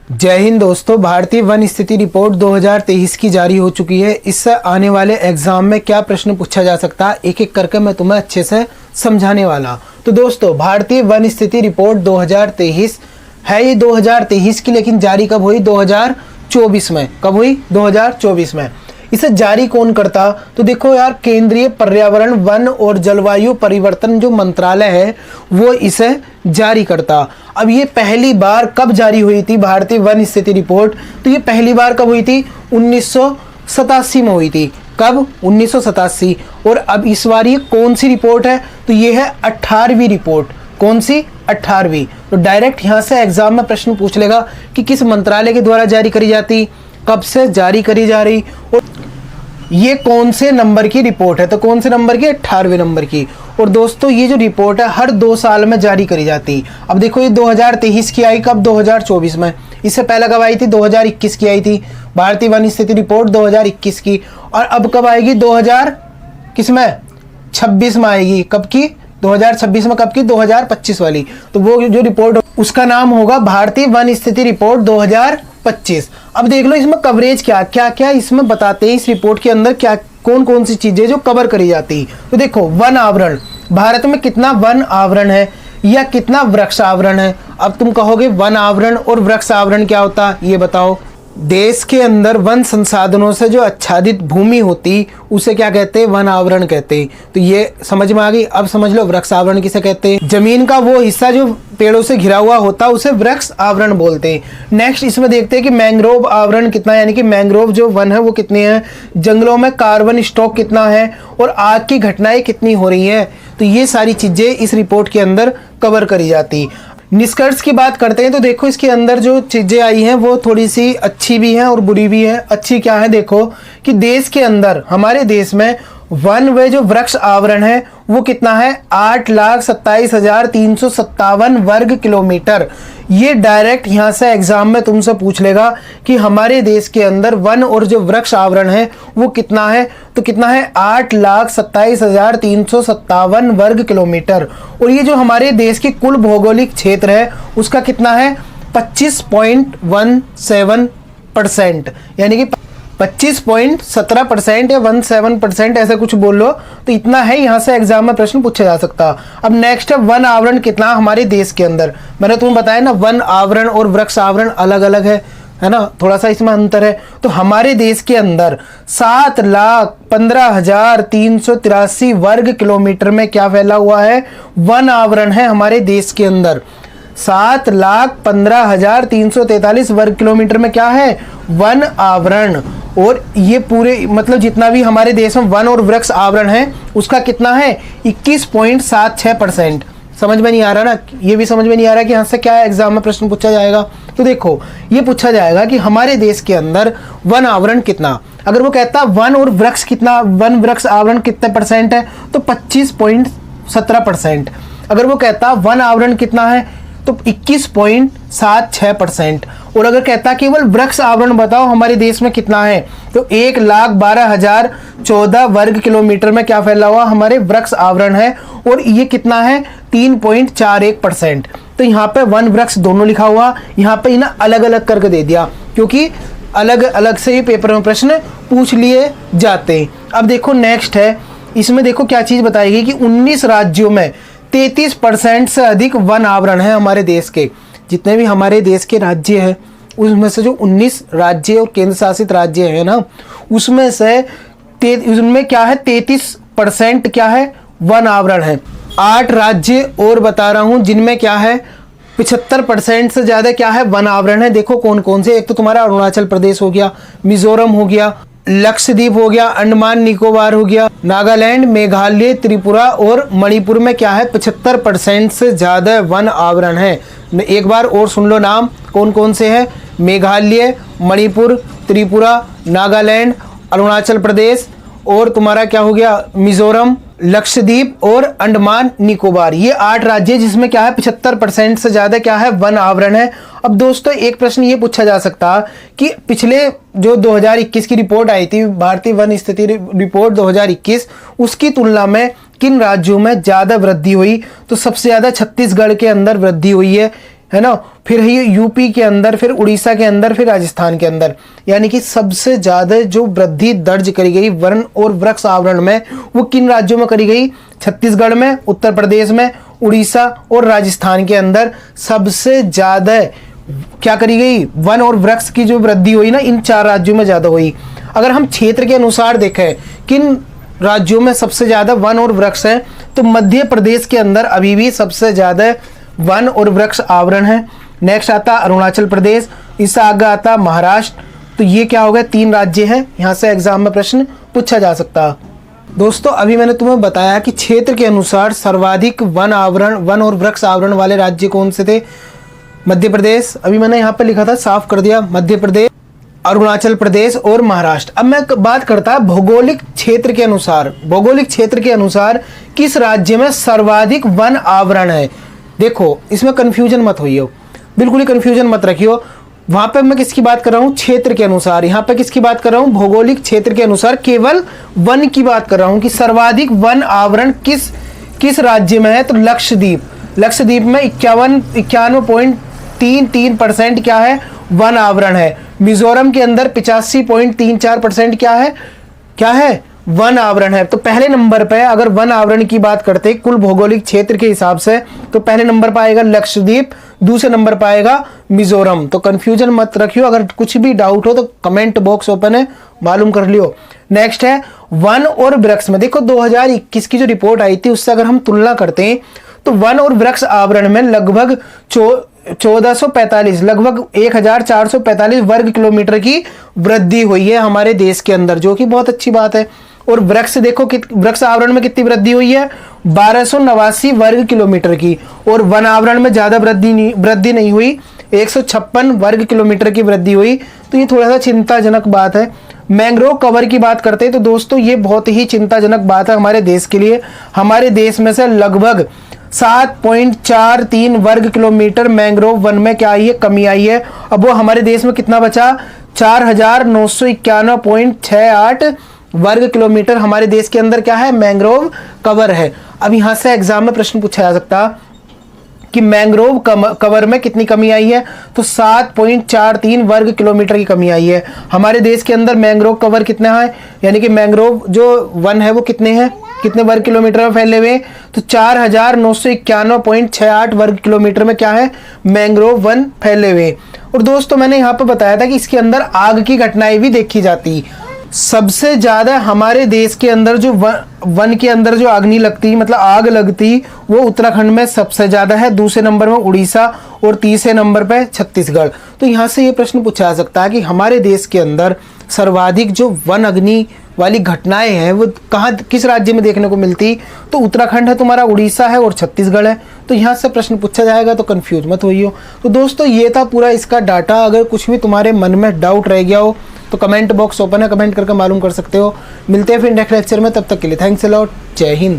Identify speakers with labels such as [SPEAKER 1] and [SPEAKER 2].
[SPEAKER 1] जय हिंद दोस्तों। भारतीय वन स्थिति रिपोर्ट 2023 की जारी हो चुकी है। इससे आने वाले एग्जाम में क्या प्रश्न पूछा जा सकता है एक एक करके मैं तुम्हें अच्छे से समझाने वाला। तो दोस्तों भारतीय वन स्थिति रिपोर्ट 2023 है, ये 2023 की, लेकिन जारी कब हुई? 2024 में। कब हुई? 2024 में। इसे जारी कौन करता? तो देखो यार, केंद्रीय पर्यावरण वन और जलवायु परिवर्तन जो मंत्रालय है वो इसे जारी करता। अब ये पहली बार कब जारी हुई थी भारतीय वन स्थिति रिपोर्ट? तो ये पहली बार कब हुई थी? 1987 में हुई थी। कब? 1987। और अब इस बार ये कौन सी रिपोर्ट है? तो ये है 18वीं रिपोर्ट। कौन सी? 18वीं। तो डायरेक्ट यहाँ से एग्जाम में प्रश्न पूछ लेगा कि किस मंत्रालय के द्वारा जारी करी जाती, कब से जारी करी जा रही, और ये कौन से नंबर की रिपोर्ट है? तो कौन से नंबर की? 18वें नंबर की। और दोस्तों ये जो रिपोर्ट है हर 2 साल में जारी करी जाती। अब देखो ये 2023 की आई, कब? 2024 में। इससे पहले कब आई थी? 2021 की आई थी भारतीय वन स्थिति रिपोर्ट 2021 की। और अब कब आएगी? 2026 में आएगी। कब की? 2026 में। कब की? 2025 वाली। तो वो जो रिपोर्ट उसका नाम होगा भारतीय वन स्थिति रिपोर्ट 2025। अब देख लो इसमें कवरेज क्या क्या इसमें बताते हैं। इस रिपोर्ट के अंदर क्या कौन सी चीजें जो कवर करी जाती। तो देखो, वन आवरण, भारत में कितना वन आवरण है या कितना वृक्ष आवरण है? अब तुम कहोगे वन आवरण और वृक्ष आवरण क्या होता है, ये बताओ। देश के अंदर वन संसाधनों से जो आच्छादित भूमि होती उसे क्या कहते हैं? वन आवरण कहते हैं। तो ये समझ में आ गई। अब समझ लो वृक्ष आवरण किसे कहते हैं। जमीन का वो हिस्सा जो पेड़ों से घिरा हुआ होता है उसे वृक्ष आवरण बोलते हैं। नेक्स्ट इसमें देखते हैं कि मैंग्रोव आवरण कितना है, यानी कि मैंग्रोव जो वन है वो कितने हैं, जंगलों में कार्बन स्टॉक कितना है, और आग की घटनाएं कितनी हो रही हैं। तो ये सारी चीजें इस रिपोर्ट के अंदर कवर करी जाती। निष्कर्ष की बात करते हैं तो देखो इसके अंदर जो चीजें आई हैं वो थोड़ी सी अच्छी भी हैं और बुरी भी हैं। अच्छी क्या है? देखो कि देश के अंदर, हमारे देश में वन व जो वृक्ष आवरण है वो कितना है? 8,27,357 वर्ग किलोमीटर। ये डायरेक्ट यहाँ से एग्जाम में तुमसे पूछ लेगा कि हमारे देश के अंदर वन और जो वृक्ष आवरण है वो कितना है? तो कितना है? 8,27,357 वर्ग किलोमीटर। और ये जो हमारे देश के कुल भौगोलिक क्षेत्र है उसका कितना है? 25.17%, यानी कि 25.17% या 17% ऐसा कुछ बोल लो। तो इतना है, यहां से एग्जाम में प्रश्न पूछा जा सकता। अब नेक्स्ट है वन आवरण कितना हमारे देश के अंदर। मैंने तुम्हें बताया ना, वन आवरण और वृक्ष आवरण अलग अलग है ना, थोड़ा सा इसमें अंतर है। तो हमारे देश के अंदर 7,15,383 वर्ग किलोमीटर में क्या फैला हुआ है? वन आवरण है हमारे देश के अंदर। 7,15,343 वर्ग किलोमीटर में क्या है? वन आवरण। और ये पूरे मतलब जितना भी हमारे देश में वन और वृक्ष आवरण है उसका कितना है? 21.76%। समझ में नहीं आ रहा ना? ये भी समझ में नहीं आ रहा कि यहाँ से क्या एग्जाम में प्रश्न पूछा जाएगा। तो देखो ये पूछा जाएगा कि हमारे देश के अंदर वन आवरण कितना। अगर वो कहता वन और वृक्ष कितना, वन वृक्ष आवरण कितने परसेंट है, तो 25.17%। अगर वो कहता वन आवरण कितना है तो 21.76%। और अगर कहता केवल वृक्ष आवरण बताओ हमारे देश में कितना है, तो 1,12,014 वर्ग किलोमीटर में क्या फैला हुआ? हमारे वृक्ष आवरण है। और ये कितना है? 3.41%। तो यहाँ पे वन वृक्ष दोनों लिखा हुआ, यहाँ पे ना अलग अलग करके दे दिया क्योंकि अलग अलग से ही पेपर में प्रश्न पूछ लिए जाते हैं। अब देखो नेक्स्ट है, इसमें देखो क्या चीज बताएगी कि 19 राज्यों में 33% से अधिक वन आवरण है हमारे देश के। जितने भी हमारे देश के राज्य हैं उसमें से जो 19 राज्य और केंद्र शासित राज्य हैं ना, उसमें से उनमें क्या है? 33% क्या है? वन आवरण है। 8 राज्य और बता रहा हूं जिनमें क्या है? 75% से ज्यादा क्या है? वन आवरण है। देखो कौन कौन से। एक तो तुम्हारा अरुणाचल प्रदेश हो गया, मिजोरम हो गया, लक्षद्वीप हो गया, अंडमान निकोबार हो गया, नागालैंड, मेघालय, त्रिपुरा और मणिपुर में क्या है? 75% से ज्यादा वन आवरण है। एक बार और सुन लो नाम कौन कौन से हैं। मेघालय, मणिपुर, त्रिपुरा, नागालैंड, अरुणाचल प्रदेश और तुम्हारा क्या हो गया? मिजोरम, लक्षद्वीप और अंडमान निकोबार। ये 8 राज्य जिसमें क्या है? 75% से ज्यादा क्या है? वन आवरण है। अब दोस्तों एक प्रश्न ये पूछा जा सकता कि पिछले जो 2021 की रिपोर्ट आई थी भारतीय वन स्थिति रिपोर्ट 2021, उसकी तुलना में किन राज्यों में ज्यादा वृद्धि हुई? तो सबसे ज्यादा छत्तीसगढ़ के अंदर वृद्धि हुई है। है ना, फिर है ये यूपी के अंदर, फिर उड़ीसा के अंदर, फिर राजस्थान के अंदर। यानी कि सबसे ज्यादा जो वृद्धि दर्ज करी गई वन और वृक्ष आवरण में वो किन राज्यों में करी गई? छत्तीसगढ़ में, उत्तर प्रदेश में, उड़ीसा और राजस्थान के अंदर सबसे ज्यादा क्या करी गई? वन और वृक्ष की जो वृद्धि हुई ना, इन 4 राज्यों में ज्यादा हुई। अगर हम क्षेत्र के अनुसार देखें किन राज्यों में सबसे ज्यादा वन और वृक्ष है, तो मध्य प्रदेश के अंदर अभी भी सबसे ज्यादा वन और वृक्ष आवरण है। नेक्स्ट आता अरुणाचल प्रदेश, इससे आगे आता महाराष्ट्र। तो ये क्या हो गया? 3 राज्य हैं, यहां से एग्जाम में प्रश्न पूछा जा सकता है। दोस्तों अभी मैंने तुम्हें बताया कि क्षेत्र के अनुसार सर्वाधिक वन और वृक्ष आवरण वाले राज्य कौन से थे? मध्य प्रदेश, अभी मैंने यहाँ पे लिखा था, साफ कर दिया, मध्य प्रदेश, अरुणाचल प्रदेश और महाराष्ट्र। अब मैं बात करता भौगोलिक क्षेत्र के अनुसार, भौगोलिक क्षेत्र के अनुसार किस राज्य में सर्वाधिक वन आवरण है। देखो इसमें कंफ्यूजन मत होइयो, बिल्कुल ही कंफ्यूजन मत रखियो। वहां पे मैं किसकी बात कर रहा हूं? क्षेत्र के अनुसार। यहाँ पे किसकी बात कर रहा हूं? भौगोलिक क्षेत्र के अनुसार केवल वन की बात कर रहा हूं कि सर्वाधिक वन आवरण किस राज्य में है। तो लक्षद्वीप, लक्षद्वीप में 91.33% क्या है? वन आवरण है। मिजोरम के अंदर 85.34% क्या है? वन आवरण है। तो पहले नंबर पे अगर वन आवरण की बात करते कुल भौगोलिक क्षेत्र के हिसाब से, तो पहले नंबर पर आएगा लक्षद्वीप, दूसरे नंबर पर आएगा मिजोरम। तो कंफ्यूजन मत रखियो, अगर कुछ भी डाउट हो तो कमेंट बॉक्स ओपन है, मालूम कर लियो। नेक्स्ट है वन और वृक्ष में। देखो 2021 की जो रिपोर्ट आई थी उससे अगर हम तुलना करते हैं तो वन और वृक्ष आवरण में लगभग 1445, लगभग 1445 वर्ग किलोमीटर की वृद्धि हुई है हमारे देश के अंदर, जो कि बहुत अच्छी बात है। और वृक्ष देखो वृक्ष आवरण में कितनी वृद्धि हुई है? 1289 वर्ग किलोमीटर की। और वन आवरण में ज्यादा वृद्धि नहीं हुई, 156 वर्ग किलोमीटर की वृद्धि हुई। तो ये थोड़ा सा चिंताजनक बात है। मैंग्रोव कवर की बात करते हैं तो दोस्तों ये बहुत ही चिंताजनक बात है हमारे देश के लिए। हमारे देश में से लगभग 7.43 वर्ग किलोमीटर मैंग्रोव वन में क्या आई है? कमी आई है। अब वो हमारे देश में कितना बचा? 4991.68 वर्ग किलोमीटर हमारे देश के अंदर क्या है? मैंग्रोव कवर है। अब यहां से एग्जाम में प्रश्न पूछा जा सकता कि मैंग्रोव कवर में कितनी कमी आई है? तो 7.43 वर्ग किलोमीटर की कमी आई है। हमारे देश के अंदर मैंग्रोव कवर कितना है, यानी कि मैंग्रोव जो वन है वो कितने हैं, कितने वर्ग किलोमीटर में फैले हुए? तो 4991.68 वर्ग किलोमीटर में क्या है? मैंग्रोव वन फैले हुए। और दोस्तों मैंने यहाँ पे बताया था कि इसके अंदर आग की घटनाएं भी देखी जाती। सबसे ज्यादा हमारे देश के अंदर जो वन के अंदर जो अग्नि लगती, मतलब आग लगती, वो उत्तराखंड में सबसे ज्यादा है, दूसरे नंबर में उड़ीसा और तीसरे नंबर पे छत्तीसगढ़। तो यहाँ से ये प्रश्न पूछा जा सकता है कि हमारे देश के अंदर सर्वाधिक जो वन अग्नि वाली घटनाएं हैं वो कहाँ, किस राज्य में देखने को मिलती? तो उत्तराखंड है तुम्हारा, उड़ीसा है और छत्तीसगढ़ है। तो यहाँ से प्रश्न पूछा जाएगा, तो कंफ्यूज मत होइयो। तो दोस्तों ये था पूरा इसका डाटा। अगर कुछ भी तुम्हारे मन में डाउट रह गया हो तो कमेंट बॉक्स ओपन है, कमेंट करके मालूम कर सकते हो। मिलते हैं फिर नेक्स्ट लेक्चर में, तब तक के लिए थैंक्स अ लॉट, जय हिंद।